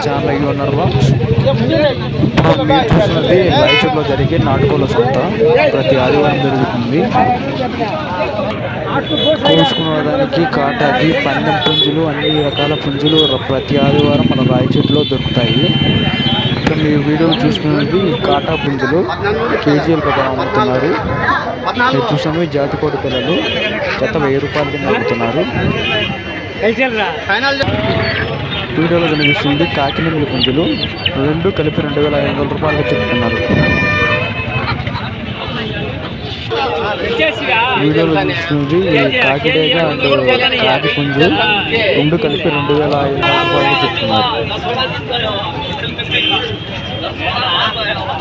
Channel అయ్యి ఉన్నారు. మీరు చూస్తున్నది రాయచూరులో జరిగే నాటుకోళ్ళ సంత ప్రతి ఆదివారం జరుగుతుంది. కోసుకునేదానికి కాటాకి పందెం పుంజులు అన్ని రకాల పుంజులు ప్రతి ఆదివారం మన రాయచూరులో దొరుకుతాయి. ఇక్కడ మీరు వీడియోలు చూస్తున్నది కాటా పుంజులు కేజీల ప్రకారం అమ్ముతున్నారు. మీరు చూసాము జాతి కోడి పిల్లలు జత 1000 రూపాయల కింద అమ్ముతున్నారు. వీడియోలో కనిపిస్తుంది కాకినెమిలి పుంజులు 2 కలిపి 2500 రూపాయలుగా చెప్తున్నారు. వీడియోలో చూస్తుంది కాకిడేగ అండ్ కాకి పుంజు 2 కలిపి 2500 రూపాయలుగా చెప్తున్నారు.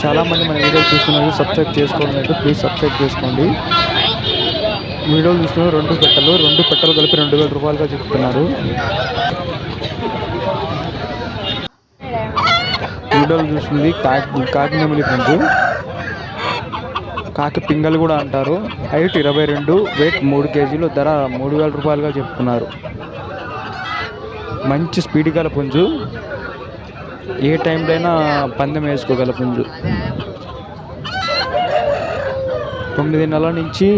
చాలామంది మన వీడియోలు చూస్తున్నారు. సబ్స్క్రైబ్ చేసుకోవడం లేదు, ప్లీజ్ సబ్స్క్రైబ్ చేసుకోండి. వీడియోలు చూస్తున్నారు 2 పెట్టలు కలిపి 2000 రూపాయలుగా చెప్తున్నారు. వీడియోలు చూస్తుంది కాకినెమిలి పుంజు, కాకి పింగల్ కూడా అంటారు. హైట్ 22, వెయిట్ 3 కేజీలు, ధర 3000 రూపాయలుగా చెప్తున్నారు. మంచి స్పీడ్ గల పుంజు, ఏ టైంలో అయినా పందెం వేసుకోగల పుంజు. 9 నెలల నుంచి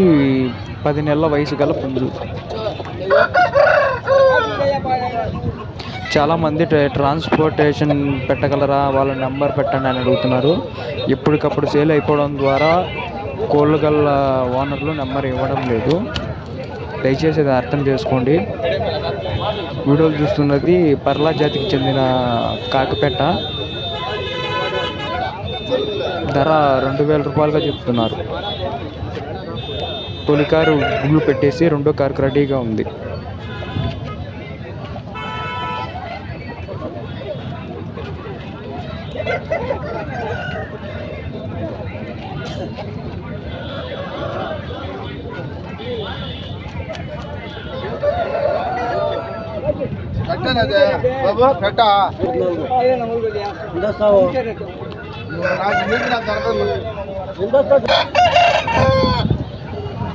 10 నెలల వయసు గల పుంజు. చాలామంది ట్రాన్స్పోర్టేషన్ పెట్టగలరా, వాళ్ళ నెంబర్ పెట్టండి అని అడుగుతున్నారు. ఎప్పటికప్పుడు సేల్ అయిపోవడం ద్వారా కోళ్ళు గల ఓనర్లు నెంబర్ ఇవ్వడం లేదు. దయచేసి అది అర్థం చేసుకోండి. వీడియోలు చూస్తున్నది పర్లా జాతికి చెందిన కాకిపెట్ట, ధర 2000 రూపాయలుగా చెప్తున్నారు. తొలి కారు గుళ్ళు పెట్టేసి రెండో కారుకు రెడీగా ఉంది.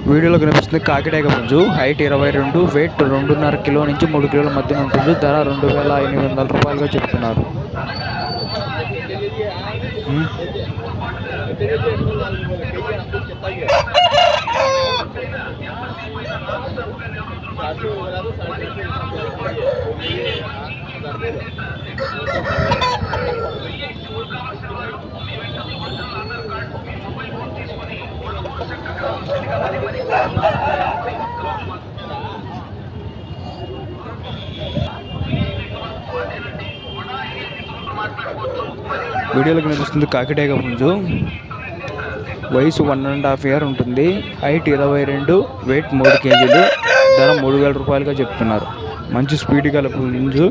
వీడియోలో కనిపిస్తుంది కాకిడేగ పుంజు, హైట్ 22, వెయిట్ 2.5 కిలో నుంచి 3 కిలోల మధ్యన ఉంటుంది. ధర 2800 రూపాయలుగా చెప్తున్నారు. వీడియోలో కనిపిస్తుంది కాకిడేగ పుంజు, వయసు 1.5 ఇయర్ ఉంటుంది. హైట్ 22, వెయిట్ 3 కేజీలు, ధర 3000 రూపాయలుగా చెప్తున్నారు. మంచి స్పీడ్ గల పుంజు.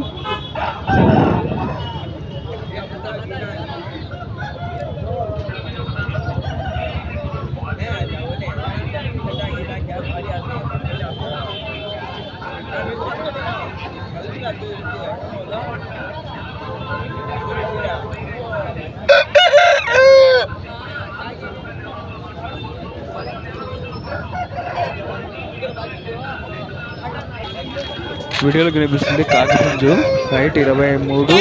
వీడియోలో కనిపిస్తుంది కాకి పుంజు, హైట్ 23,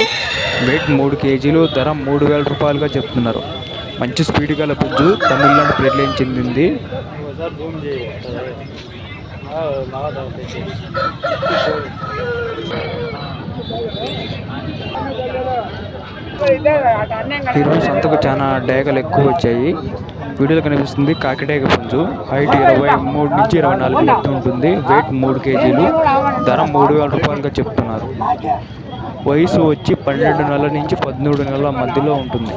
వెయిట్ 3 కేజీలు, ధర 3000 రూపాయలుగా చెప్తున్నారు. మంచి స్పీడ్ గల పుంజు, తమిళనాడు బ్లడ్ లైన్ చెందింది. ఈరోజు సంతకు చాలా డేగలు ఎక్కువ వచ్చాయి. వీడియోలో కనిపిస్తుంది కాకిడేగ పుంజు, హైట్ 23 నుంచి 24 మధ్య ఉంటుంది. వెయిట్ 3 కేజీలు, ధర 3000 రూపాయలుగా చెప్తున్నారు. వయసు వచ్చి 12 నెలల నుంచి 13 నెలల మధ్యలో ఉంటుంది.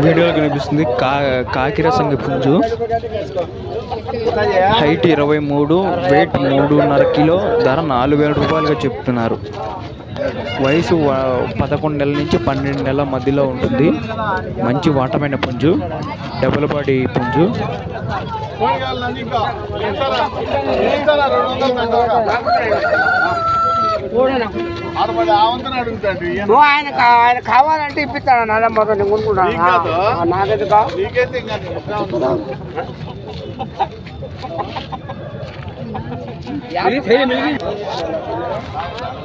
వీడియోలో కనిపిస్తుంది కాకిరసంగి పుంజు, హైట్ 23, వెయిట్ 3.5 కిలో, ధర 4000 రూపాయలుగా చెప్తున్నారు. వయసు 11 నెలల నుంచి 12 నెలల మధ్యలో ఉంటుంది. మంచి వాటమైన పుంజు, డబుల్ బాడీ పుంజు. ఆయన కావాలంటే ఇప్పిస్తాను నాన్న మొదలు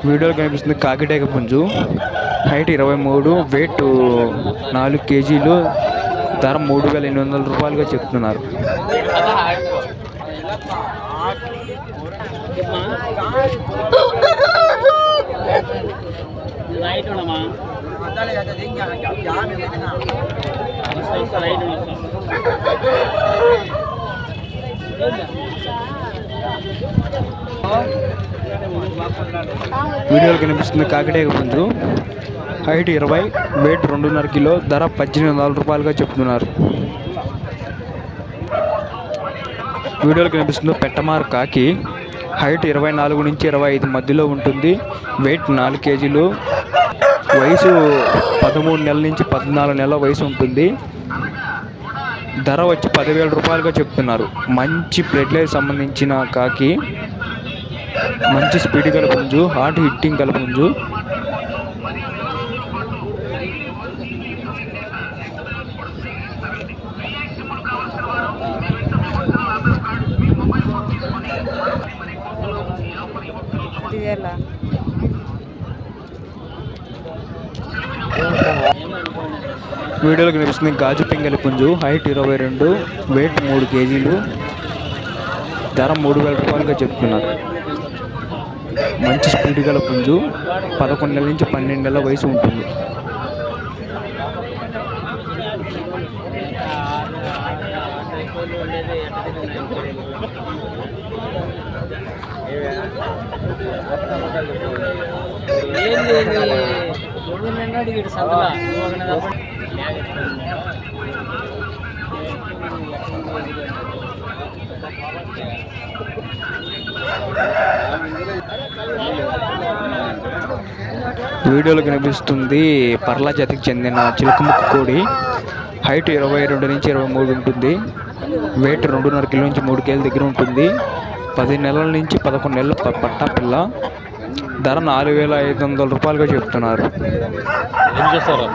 వీడియోలో కనిపిస్తుంది కాకిటేక పుంజు. హైట్ 23, వెయిట్ 4 కేజీలు, ధర 3,800 రూపాయలుగా చెప్తున్నారు. వీడియోలో కనిపిస్తుంది కాకిటేక పుంజు. హైట్ 20, వెయిట్ 2.5 కిలో, ధర 1,800 రూపాయలుగా చెప్తున్నారు. వీడియోలో కనిపిస్తుంది పెట్టమార్ కాకి. హైట్ 24 నుంచి 25 మధ్యలో ఉంటుంది. వెయిట్ 4 కేజీలు, వయసు 13 నెలల నుంచి 14 నెలల వయసు ఉంటుంది. ధర వచ్చి 10,000 రూపాయలుగా చెప్తున్నారు. మంచి బ్లడ్ లైన్ సంబంధించిన కాకి, మంచి స్పీడ్ గల పుంజు, హార్ట్ హిట్టింగ్ గల పుంజు. వీడియోలో కనిపిస్తుంది గాజు పింగళి పుంజు. హైట్ 22, వెయిట్ 3 కేజీలు, ధర 3,000 రూపాయలుగా చెప్తున్నారు. మంచి స్పీడ్ గల పుంజు, 11 నెలల నుంచి 12 నెలల వయసు ఉంటుంది. వీడియోలో కనిపిస్తుంది పర్లా జాతికి చెందిన చిలుకముక్కు కోడి. హైట్ 22 నుంచి 23 ఉంటుంది. వెయిట్ 2.5 కిలో నుంచి 3 కేజీల దగ్గర ఉంటుంది. 10 నెలల నుంచి 11 నెలల పట్టా పిల్ల. ధర 4,500 రూపాయలుగా చెప్తున్నారు. ఏం చేస్తారు?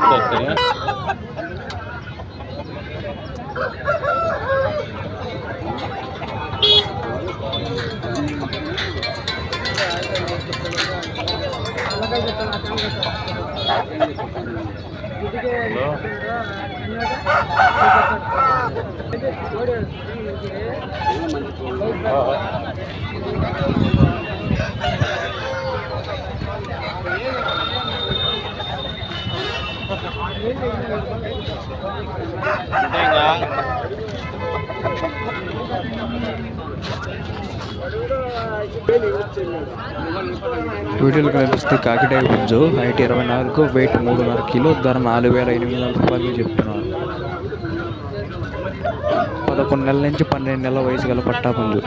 వీడియోలో కనిపిస్తే కాకిటేక పుంజు. హైట్ 24, వెయిట్ 3.5 కిలో, ధర 4,800 రూపాయలు చెప్తున్నారు. 11 నెలల నుంచి 12 నెలల వయసు గల పట్టా పుంజు.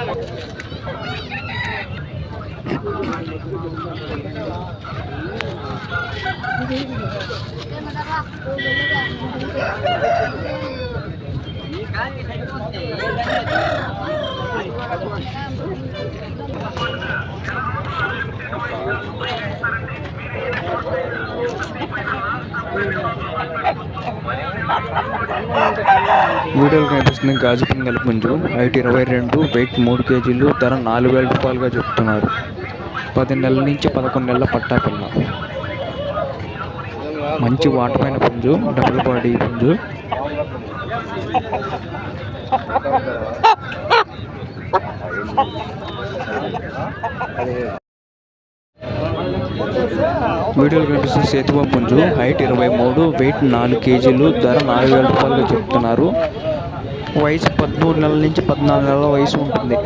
వీడియోలో కనిపిస్తుంది గాజు పింగళి పుంజు. హైట్ 22, వెయిట్ 3 కేజీలు, ధర 4,000 రూపాయలుగా చెప్తున్నారు. 10 నెలల నుంచి 11 నెలల పట్టా పిల్ల. మంచి వాటమైన పుంజు, డబుల్ బాడీ పుంజు. వీడియోలో కనిపిస్తుంది సేతువ పుంజు. హైట్ 23, వెయిట్ 4 కేజీలు, ధర 4,000 రూపాయలుగా చెప్తున్నారు. వయసు 13 నెలల నుంచి 14 నెలల వయసు ఉంటుంది.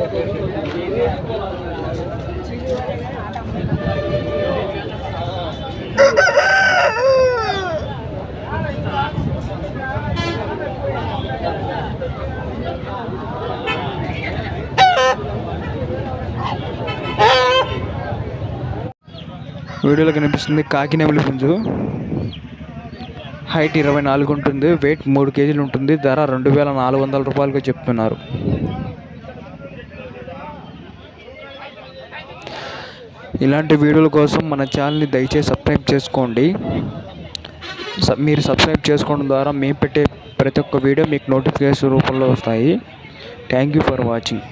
వీడియోలో కనిపిస్తుంది కాకి నెమలి పుంజు. హైట్ 24 ఉంటుంది, వెయిట్ 3 కేజీలు ఉంటుంది. ధర 2400 రూపాయలుగా చెప్తున్నారు. ఇలాంటి వీడియోల కోసం మన ఛానల్ని దయచేసి సబ్స్క్రైబ్ చేసుకోండి. మీరు సబ్స్క్రైబ్ చేసుకోవడం ద్వారా మేము పెట్టే ప్రతి ఒక్క వీడియో మీకు నోటిఫికేషన్ రూపంలో వస్తాయి. Thank you for watching.